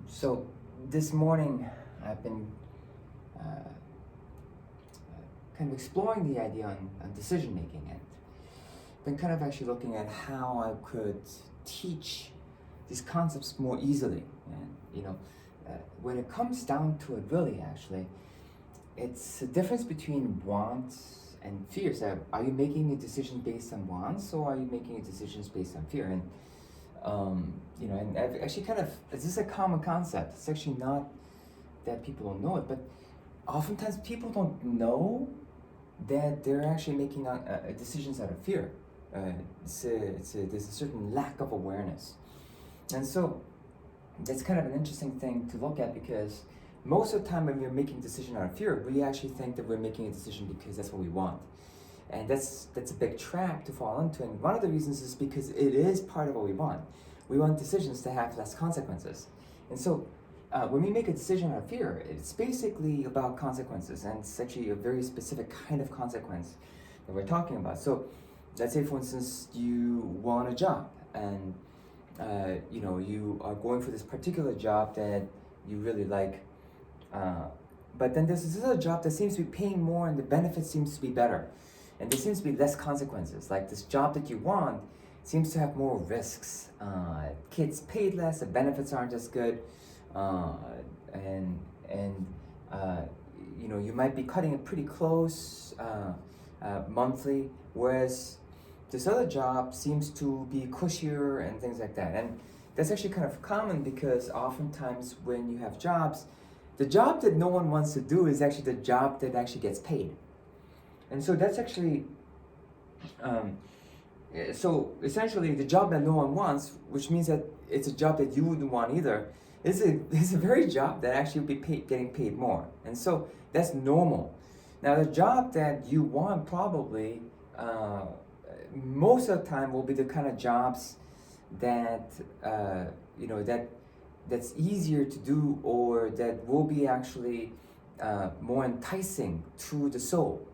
So this morning I've been kind of exploring the idea on decision making, and been kind of actually looking at how I could teach these concepts more easily. And when it comes down to it, really, actually, it's a difference between wants and fears. Are you making a decision based on wants, or are you making a decisions based on fear? And and I've actually this is a common concept. It's actually not that people don't know it, but oftentimes people don't know that they're actually making decisions out of fear. There's a certain lack of awareness. And so that's kind of an interesting thing to look at, because most of the time when we're making a decision out of fear, we actually think that we're making a decision because that's what we want. And that's a big trap to fall into. And one of the reasons is because it is part of what we want. We want decisions to have less consequences. And so when we make a decision out of fear, it's basically about consequences. And it's actually a very specific kind of consequence that we're talking about. So let's say, for instance, you want a job, and you are going for this particular job that you really like. But then there's this other job that seems to be paying more and the benefit seems to be better. And there seems to be less consequences. Like this job that you want seems to have more risks. Kids paid less, the benefits aren't as good, you might be cutting it pretty close monthly, whereas this other job seems to be cushier and things like that. And that's actually kind of common, because oftentimes when you have jobs, the job that no one wants to do is actually the job that actually gets paid. And so that's actually, so essentially the job that no one wants, which means that it's a job that you wouldn't want either, is a very job that actually would be getting paid more. And so that's normal. Now the job that you want probably, most of the time will be the kind of jobs that, that's easier to do, or that will be actually more enticing to the soul.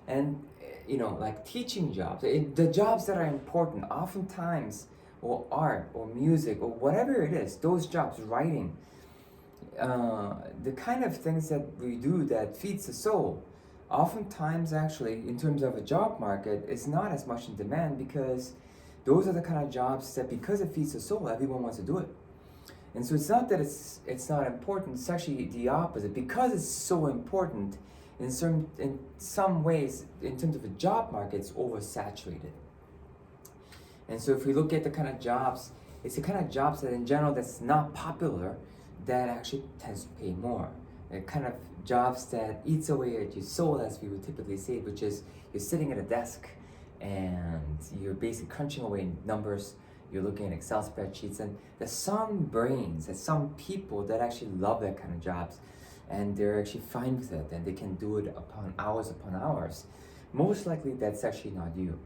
And like teaching jobs, the jobs that are important, oftentimes, or art or music or whatever it is, those jobs, writing, the kind of things that we do that feeds the soul, oftentimes actually in terms of a job market is not as much in demand, because those are the kind of jobs that, because it feeds the soul, everyone wants to do it. And so it's not that it's not important, it's actually the opposite. Because it's so important, in some ways, in terms of the job market, it's oversaturated. And so if we look at the kind of jobs, it's the kind of jobs that in general that's not popular that actually tends to pay more. The kind of jobs that eats away at your soul, as we would typically say, which is you're sitting at a desk and you're basically crunching away numbers, you're looking at Excel spreadsheets, and there's some brains, there's some people that actually love that kind of jobs, and they're actually fine with it, and they can do it upon hours. Most likely that's actually not you.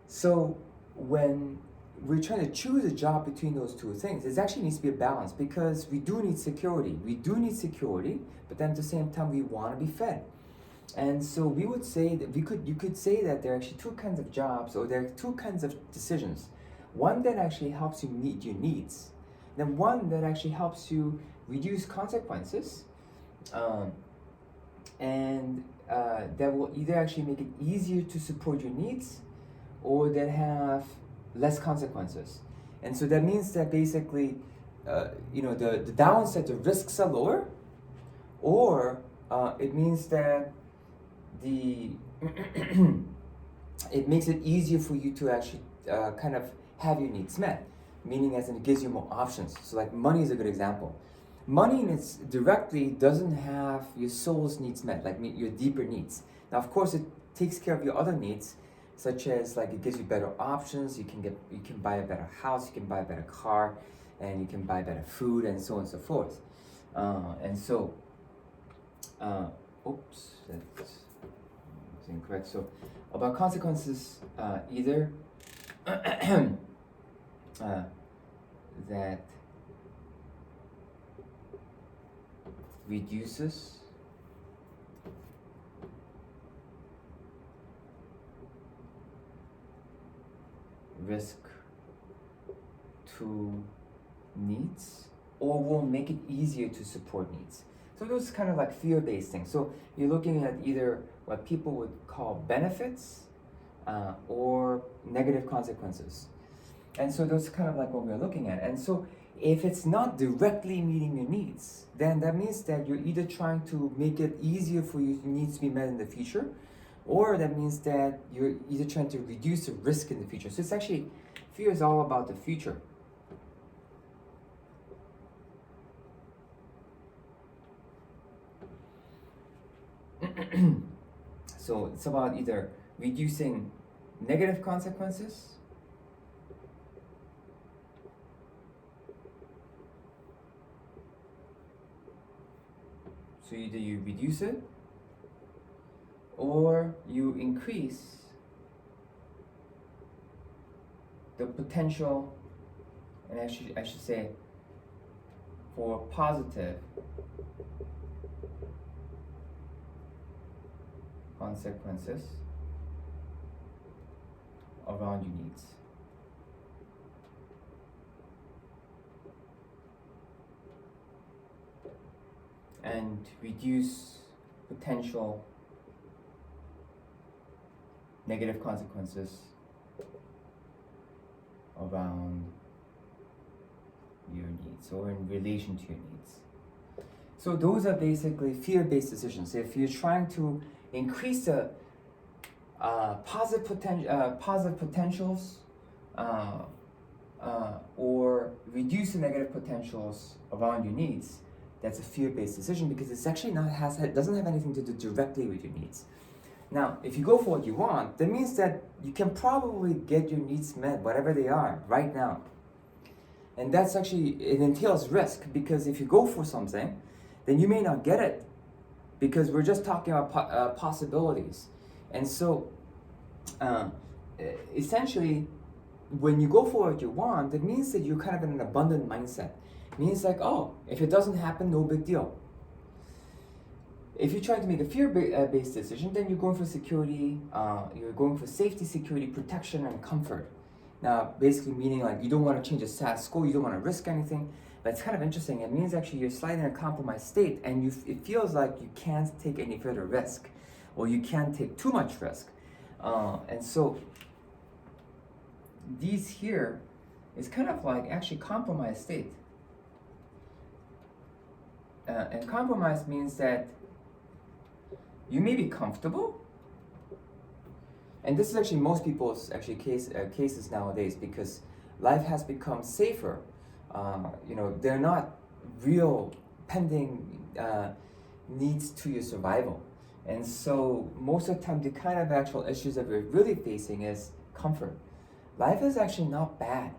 So when we're trying to choose a job between those two things, it actually needs to be a balance, because we do need security. But then at the same time we want to be fed. And so we would say that you could say that there are actually two kinds of jobs, or there are two kinds of decisions. One that actually helps you meet your needs, then one that actually helps you reduce consequences, and that will either actually make it easier to support your needs, or that have less consequences. And so that means that basically, the downside, the risks are lower, or it means that it makes it easier for you to actually kind of have your needs met, meaning as in it gives you more options. So like money is a good example. Money in its directly doesn't have your soul's needs met, like your deeper needs. Now of course it takes care of your other needs, such as like it gives you better options. You can buy a better house, you can buy a better car, and you can buy better food, and so on and so forth. Oops, that's incorrect. So about consequences, either that reduces risk to needs or will make it easier to support needs. So those kind of like fear-based things. So you're looking at either what people would call benefits or negative consequences. And so those kind of like what we're looking at. And so if it's not directly meeting your needs, then that means that you're either trying to make it easier for your needs to be met in the future, or that means that you're either trying to reduce the risk in the future. So it's actually, fear is all about the future. So it's about either reducing negative consequences so either you reduce it or you increase the potential, and I should say for positive consequences around your needs. And reduce potential negative consequences around your needs or in relation to your needs. So those are basically fear-based decisions. If you're trying to increase the positive potentials or reduce the negative potentials around your needs, that's a fear-based decision because it's actually doesn't have anything to do directly with your needs. Now, if you go for what you want, that means that you can probably get your needs met, whatever they are, right now. And that's actually, it entails risk because if you go for something, then you may not get it because we're just talking about possibilities. And so, essentially, when you go for what you want, it means that you're kind of in an abundant mindset. It means like, oh, if it doesn't happen, no big deal. If you're trying to make a fear-based decision, then you're going for security, you're going for safety, security, protection, and comfort. Now, basically meaning like you don't want to change the status quo, you don't want to risk anything. But it's kind of interesting. It means actually you're slightly in a compromised state and it feels like you can't take any further risk or you can't take too much risk. And so these here is kind of like actually compromised state. And compromise means that you may be comfortable, and this is actually most people's actually cases nowadays because life has become safer. They're not real pending needs to your survival, and so most of the time the kind of actual issues that we're really facing is comfort. Life is actually not bad;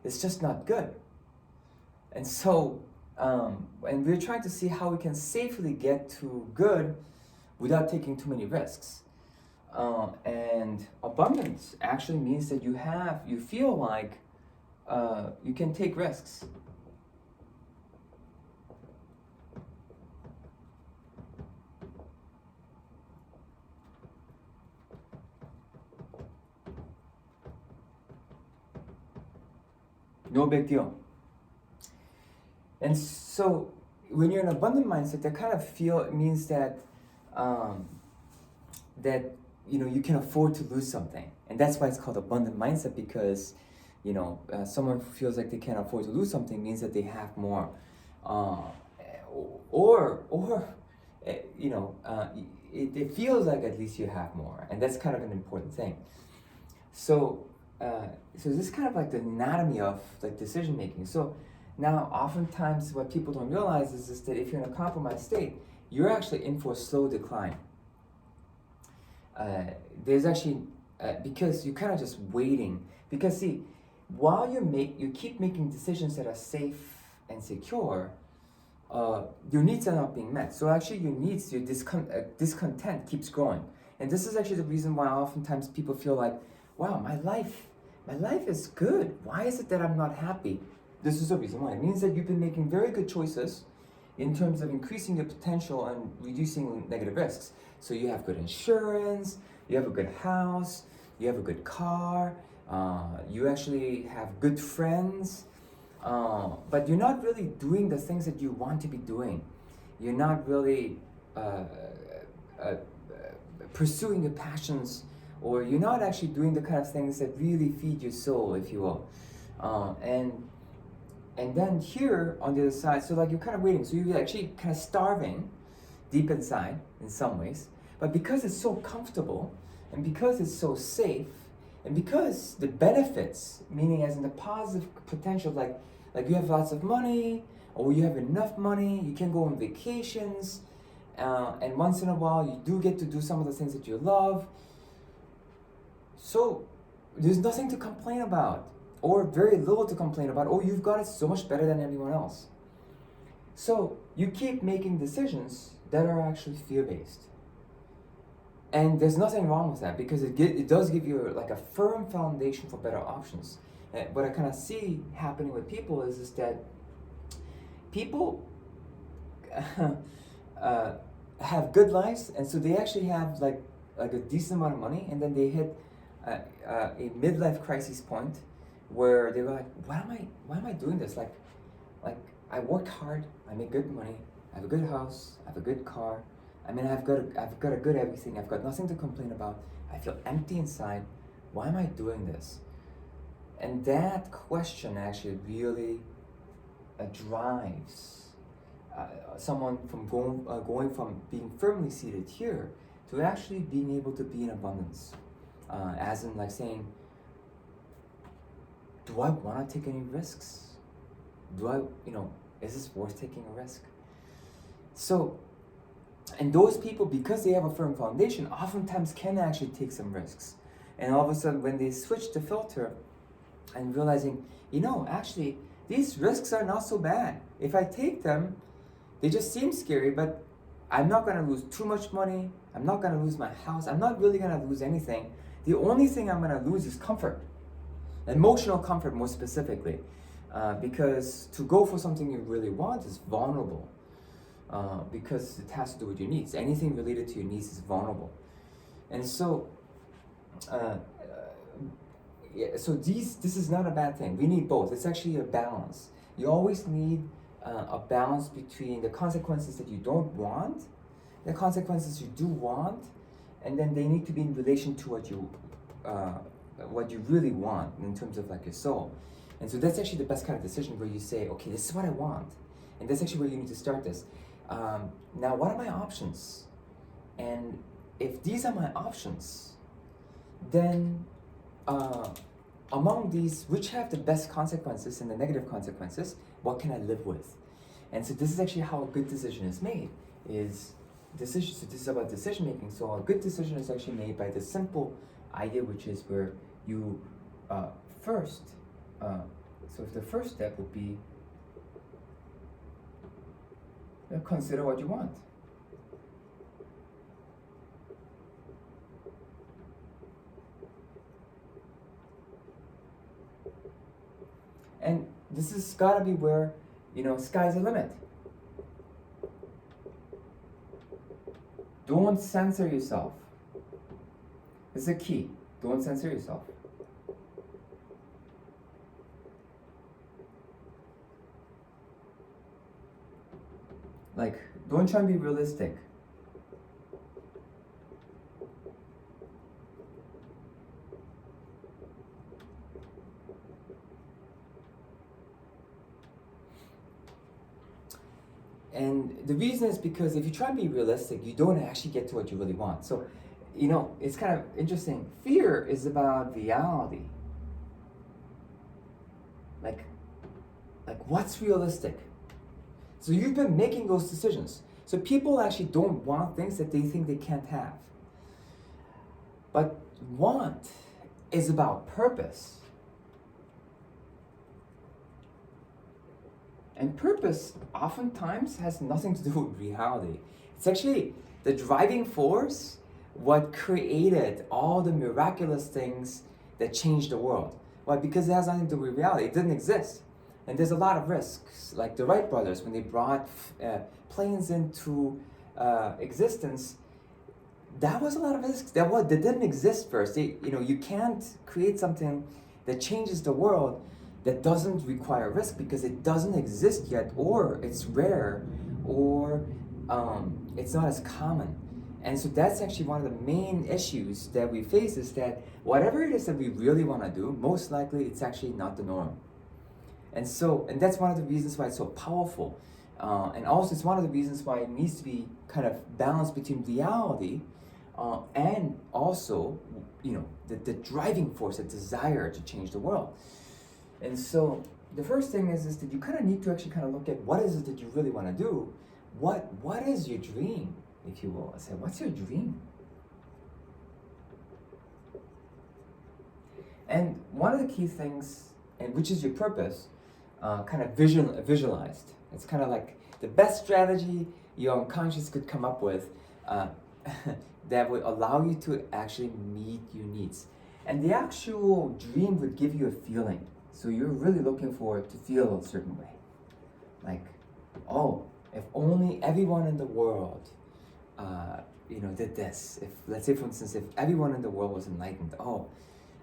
it's just not good, and so and we're trying to see how we can safely get to good without taking too many risks. And abundance actually means that you feel like you can take risks. No big deal. And so when you're in an abundant mindset, that kind of means that you can afford to lose something, and that's why it's called abundant mindset because someone who feels like they can't afford to lose something means that they have more, it feels like at least you have more, and that's kind of an important thing. So this is kind of like the anatomy of like decision making. So now oftentimes what people don't realize is that if you're in a compromised state, you're actually in for a slow decline. There's actually because you're kind of just waiting. Because see, while you keep making decisions that are safe and secure, your needs are not being met. So actually, your discontent keeps growing. And this is actually the reason why oftentimes people feel like, wow, my life is good. Why is it that I'm not happy? This is the reason why. It means that you've been making very good choices in terms of increasing your potential and reducing negative risks. So you have good insurance, you have a good house, you have a good car, you actually have good friends, but you're not really doing the things that you want to be doing. You're not really uh, pursuing your passions, or you're not actually doing the kind of things that really feed your soul, if you will. And then here on the other side, so like you're kind of waiting, so you're actually kind of starving deep inside in some ways, but because it's so comfortable, and because it's so safe, and because the benefits, meaning as in the positive potential, like you have lots of money, or you have enough money, you can go on vacations, and once in a while you do get to do some of the things that you love. So there's nothing to complain about, or very little to complain about. Oh, you've got it so much better than everyone else. So you keep making decisions that are actually fear-based. And there's nothing wrong with that, because it does give you like a firm foundation for better options. And what I kind of see happening with people is that people have good lives, and so they actually have like a decent amount of money, and then they hit a midlife crisis point where they were like, why am I doing this? Like I work hard, I make good money, I have a good house, I have a good car. I mean, I've got a good everything. I've got nothing to complain about. I feel empty inside. Why am I doing this? And that question actually really drives someone from going from being firmly seated here to actually being able to be in abundance. As in like saying, do I want to take any risks? Is this worth taking a risk? So, and those people, because they have a firm foundation, oftentimes can actually take some risks. And all of a sudden, when they switch the filter and realizing, actually, these risks are not so bad. If I take them, they just seem scary, but I'm not going to lose too much money. I'm not going to lose my house. I'm not really going to lose anything. The only thing I'm going to lose is comfort. Emotional comfort, more specifically. Because to go for something you really want is vulnerable. Because it has to do with your needs. Anything related to your needs is vulnerable. And so, this is not a bad thing. We need both. It's actually a balance. You always need a balance between the consequences that you don't want, the consequences you do want, and then they need to be in relation to what you really want in terms of like your soul. And so that's actually the best kind of decision, where you say, okay, this is what I want. And that's actually where you need to start this. Now, what are my options? And if these are my options, then among these, which have the best consequences and the negative consequences, what can I live with? And so this is actually how a good decision is made. So this is about decision making. So a good decision is actually made by the simple idea, which is where you first, so if the first step would be consider what you want. And this has got to be where, sky's the limit. Don't censor yourself. This is the key. Don't censor yourself. Like, don't try and be realistic. And the reason is because if you try and be realistic, you don't actually get to what you really want. So, it's kind of interesting. Fear is about reality. Like what's realistic? So you've been making those decisions. So people actually don't want things that they think they can't have. But want is about purpose. And purpose oftentimes has nothing to do with reality. It's actually the driving force, what created all the miraculous things that changed the world. Why? Because it has nothing to do with reality. It didn't exist. And there's a lot of risks. Like the Wright brothers, when they brought planes into existence, that was a lot of risks. That didn't exist first. You can't create something that changes the world that doesn't require risk because it doesn't exist yet, or it's rare, or it's not as common. And so that's actually one of the main issues that we face, is that whatever it is that we really want to do, most likely it's actually not the norm. And that's one of the reasons why it's so powerful. And also it's one of the reasons why it needs to be kind of balanced between reality and also, the driving force, the desire to change the world. And so the first thing is that you kind of need to actually kind of look at what is it that you really want to do. What is your dream, if you will? I say, what's your dream? And one of the key things, and which is your purpose, kind of visualized. It's kind of like the best strategy your unconscious could come up with that would allow you to actually meet your needs. And the actual dream would give you a feeling. So you're really looking for it to feel a certain way. Like, oh, if only everyone in the world did this. If, let's say for instance, if everyone in the world was enlightened, oh,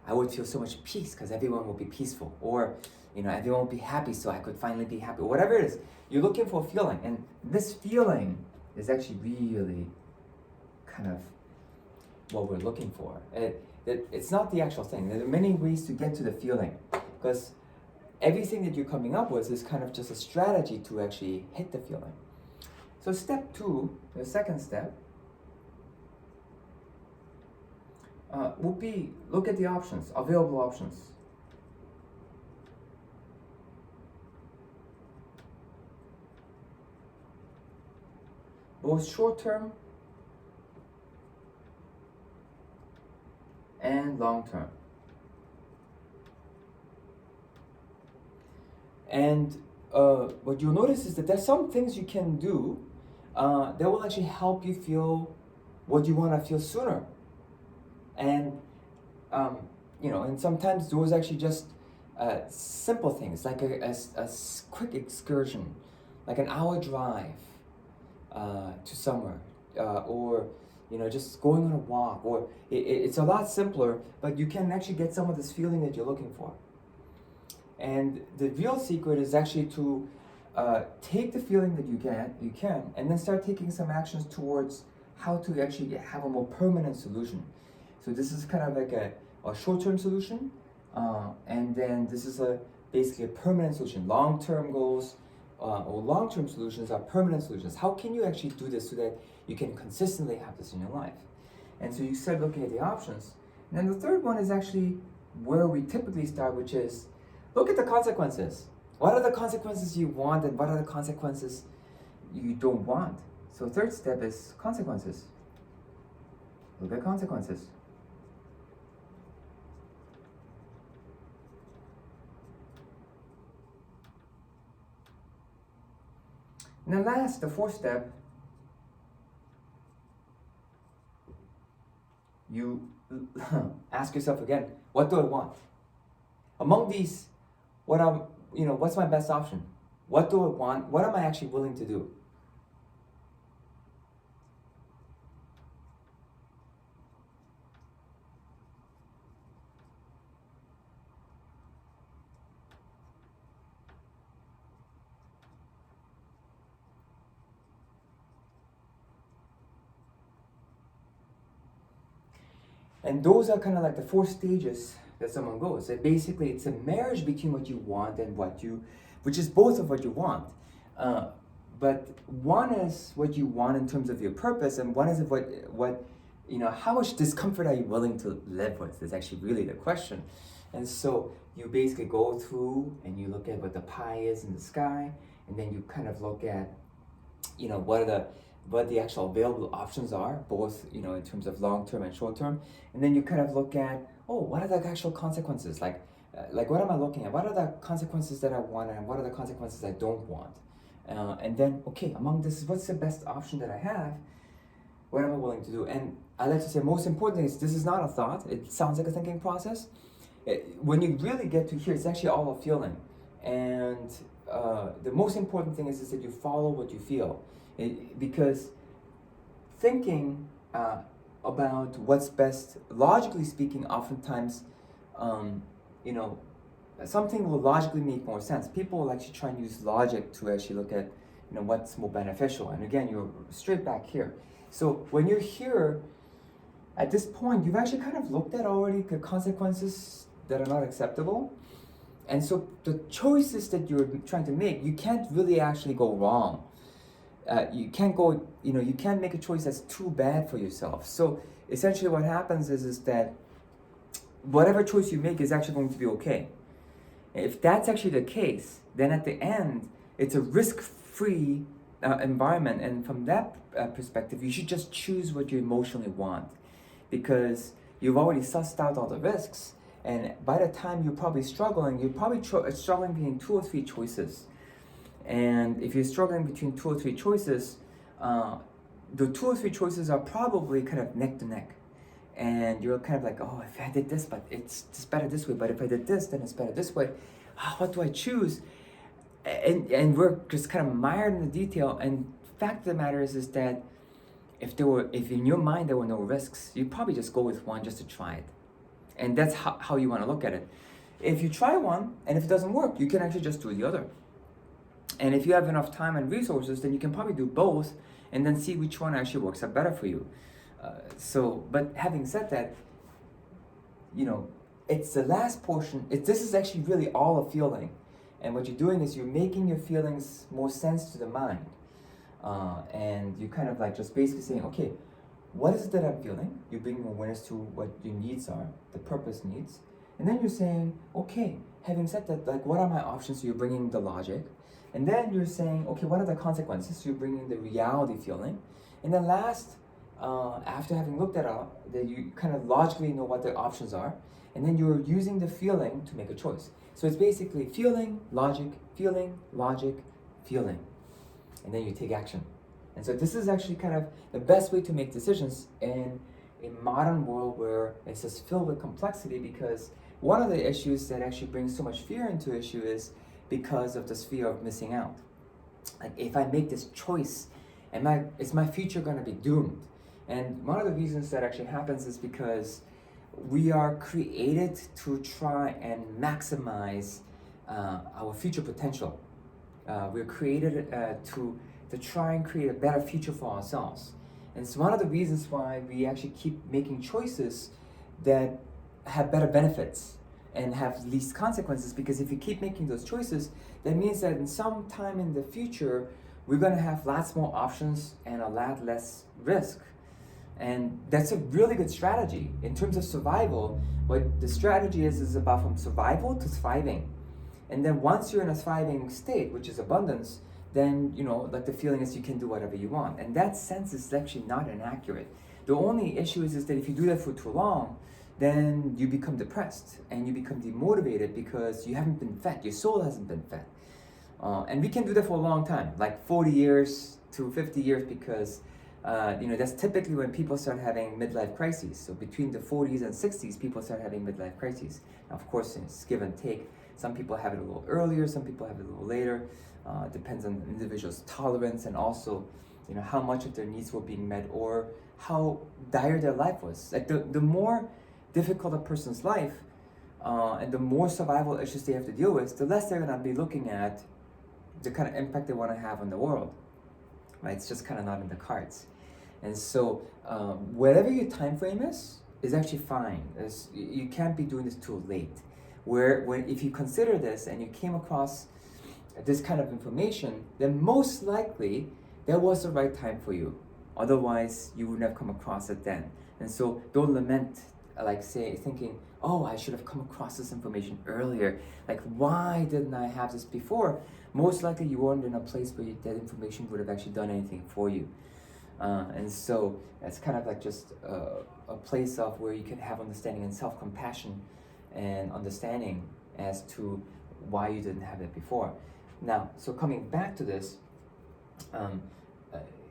I would feel so much peace because everyone will be peaceful. Or, everyone will be happy so I could finally be happy. Whatever it is, you're looking for a feeling. And this feeling is actually really kind of what we're looking for. It's not the actual thing. There are many ways to get to the feeling, because everything that you're coming up with is kind of just a strategy to actually hit the feeling. So step 2, the second step, would be look at the options, available options. Both short-term and long-term. And what you'll notice is that there's some things you can do that will actually help you feel what you want to feel sooner. And and sometimes those actually just simple things, like a quick excursion, like an hour drive to somewhere, or just going on a walk, or it's a lot simpler, but you can actually get some of this feeling that you're looking for. And the real secret is actually to take the feeling that you can, and then start taking some actions towards how to actually have a more permanent solution. So this is kind of like a short-term solution, and then this is basically a permanent solution. Long-term goals or long-term solutions are permanent solutions. How can you actually do this so that you can consistently have this in your life? And so you start looking at the options. And then the third one is actually where we typically start, which is look at the consequences. What are the consequences you want, and what are the consequences you don't want? So third step is consequences. Look at consequences. And then last, the fourth step, you ask yourself again, what do I want? Among these, what's my best option? What do I want? What am I actually willing to do? And those are kind of like the 4 stages that someone goes. And basically, it's a marriage between what you want and which is both of what you want. But one is what you want in terms of your purpose, and one is how much discomfort are you willing to live with is actually really the question. And so you basically go through and you look at what the pie is in the sky, and then you kind of look at, what the actual available options are, both in terms of long-term and short-term. And then you kind of look at, what are the actual consequences? Like what am I looking at? What are the consequences that I want, and what are the consequences I don't want? And then, okay, among this, what's the best option that I have? What am I willing to do? And I like to say, most important is, this is not a thought. It sounds like a thinking process. When you really get to here, it's actually all a feeling. And the most important thing is that you follow what you feel. Because thinking about what's best, logically speaking, oftentimes, something will logically make more sense. People will actually try and use logic to actually look at, what's more beneficial. And again, you're straight back here. So when you're here, at this point, you've actually kind of looked at already the consequences that are not acceptable. And so the choices that you're trying to make, you can't really actually go wrong. You can't go, you can't make a choice that's too bad for yourself. So essentially what happens is that whatever choice you make is actually going to be okay. If that's actually the case, then at the end, it's a risk-free environment. And from that perspective, you should just choose what you emotionally want, because you've already sussed out all the risks. And by the time you're probably struggling, struggling between 2 or 3 choices. And if you're struggling between 2 or 3 choices, the 2 or 3 choices are probably kind of neck to neck. And you're kind of like, oh, if I did this, but it's better this way. But if I did this, then it's better this way. What do I choose? And we're just kind of mired in the detail. And fact of the matter is that if in your mind there were no risks, you'd probably just go with one just to try it. And that's how you want to look at it. If you try one, and if it doesn't work, you can actually just do the other. And if you have enough time and resources, then you can probably do both, and then see which one actually works out better for you. But having said that, it's the last portion. This is actually really all a feeling. And what you're doing is you're making your feelings more sense to the mind. And you kind of like just basically saying, okay, what is it that I'm feeling? You're bringing awareness to what your needs are, the purpose needs. And then you're saying, okay, having said that, like, what are my options? So you're bringing the logic. And then you're saying, okay, what are the consequences? So you're bringing the reality feeling. And then last, after having looked at all, that you kind of logically know what the options are. And then you're using the feeling to make a choice. So it's basically feeling, logic, feeling, logic, feeling. And then you take action. And so this is actually kind of the best way to make decisions in a modern world where it's just filled with complexity, because one of the issues that actually brings so much fear into issue is because of this fear of missing out. Like, if I make this choice, is my future going to be doomed? And one of the reasons that actually happens is because we are created to try and maximize our future potential. We're created to try and create a better future for ourselves. And it's one of the reasons why we actually keep making choices that have better benefits and have least consequences, because if you keep making those choices, that means that in some time in the future, we're going to have lots more options and a lot less risk. And that's a really good strategy. In terms of survival, what the strategy is about from survival to thriving. And then once you're in a thriving state, which is abundance, then, like, the feeling is you can do whatever you want. And that sense is actually not inaccurate. The only issue is that if you do that for too long, then you become depressed and you become demotivated because you haven't been fed. Your soul hasn't been fed. And we can do that for a long time, like 40 years to 50 years, because that's typically when people start having midlife crises. So between the 40s and 60s, people start having midlife crises. Now, of course, it's give and take. Some people have it a little earlier, some people have it a little later. Depends on the individual's tolerance, and also, how much of their needs were being met, or how dire their life was. Like, the more difficult a person's life, and the more survival issues they have to deal with, the less they're going to be looking at the kind of impact they want to have on the world. Right? It's just kind of not in the cards. And so, whatever your time frame is actually fine. You can't be doing this too late. If you consider this and you came across this kind of information, then most likely that was the right time for you. Otherwise, you wouldn't have come across it then. And so don't lament, thinking, oh, I should have come across this information earlier. Like, why didn't I have this before? Most likely you weren't in a place where that information would have actually done anything for you. And so it's kind of like just a place of where you can have understanding and self-compassion and understanding as to why you didn't have it before. Now, so coming back to this,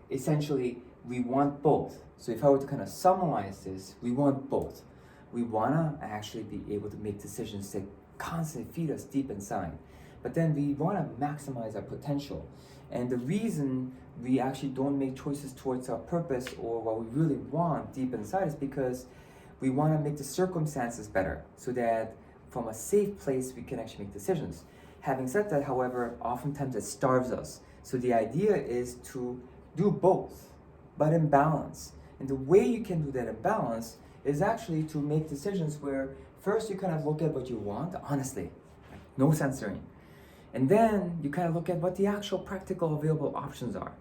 essentially we want both. So if I were to kind of summarize this, we want both. We want to actually be able to make decisions that constantly feed us deep inside. But then we want to maximize our potential. And the reason we actually don't make choices towards our purpose or what we really want deep inside is because we want to make the circumstances better, so that from a safe place, we can actually make decisions. Having said that, however, oftentimes it starves us. So the idea is to do both, but in balance. And the way you can do that in balance is actually to make decisions where first you kind of look at what you want, honestly, like no censoring. And then you kind of look at what the actual practical available options are.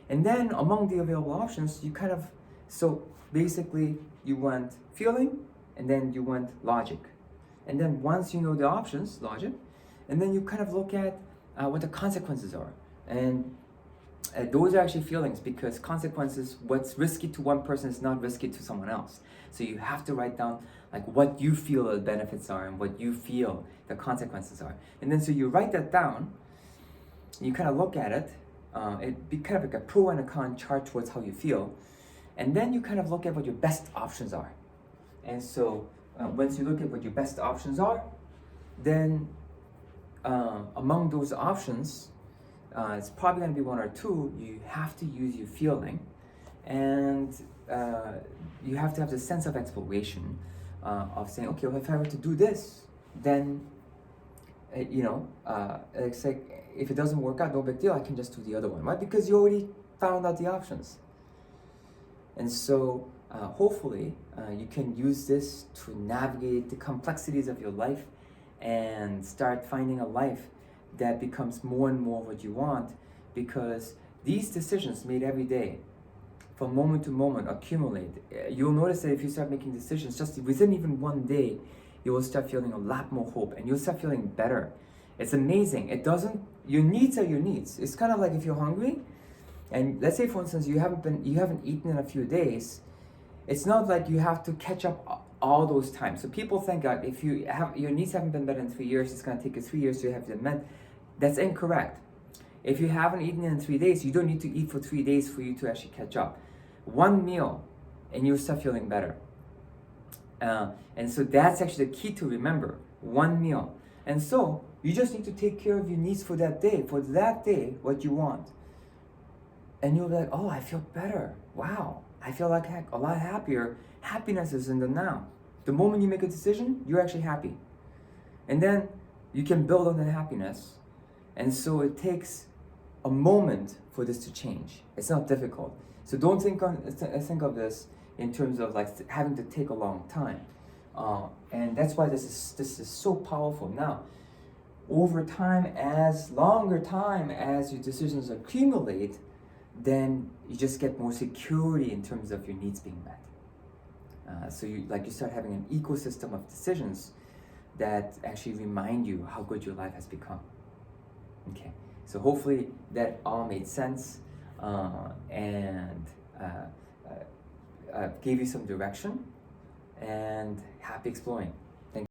And then among the available options, you kind of, so basically you want feeling, and then you want logic. And then once you know the options, logic, and then you kind of look at what the consequences are. And those are actually feelings, because consequences, what's risky to one person is not risky to someone else. So you have to write down like what you feel the benefits are and what you feel the consequences are. And then so you write that down, you kind of look at it, it'd be kind of like a pro and a con chart towards how you feel. And then you kind of look at what your best options are. And so once you look at what your best options are, then among those options, it's probably going to be one or two. You have to use your feeling, and you have to have the sense of exploration of saying, okay, well, if I were to do this, then it's like if it doesn't work out, no big deal. I can just do the other one, right? Because you already found out the options. And so hopefully you can use this to navigate the complexities of your life and start finding a life that becomes more and more what you want, because these decisions made every day from moment to moment accumulate. You'll notice that if you start making decisions just within even one day, you will start feeling a lot more hope and you'll start feeling better. It's amazing. Your needs are your needs. It's kind of like if you're hungry and let's say for instance you haven't eaten in a few days, it's not like you have to catch up all those times. So people think that if your needs haven't been met in 3 years, it's going to take you 3 years to have them met. That's incorrect. If you haven't eaten in 3 days, you don't need to eat for 3 days for you to actually catch up. One meal and you'll start feeling better. And so that's actually the key to remember. One meal. And so you just need to take care of your needs for that day, what you want. And you'll be like, oh, I feel better. Wow, I feel like a lot happier. Happiness is in the now. The moment you make a decision, you're actually happy. And then you can build on that happiness. And so it takes a moment for this to change. It's not difficult. So don't think of this in terms of like having to take a long time. And that's why this is so powerful. Now, over time, longer time as your decisions accumulate, then you just get more security in terms of your needs being met. So you start having an ecosystem of decisions that actually remind you how good your life has become. Okay, so hopefully that all made sense and gave you some direction, and happy exploring.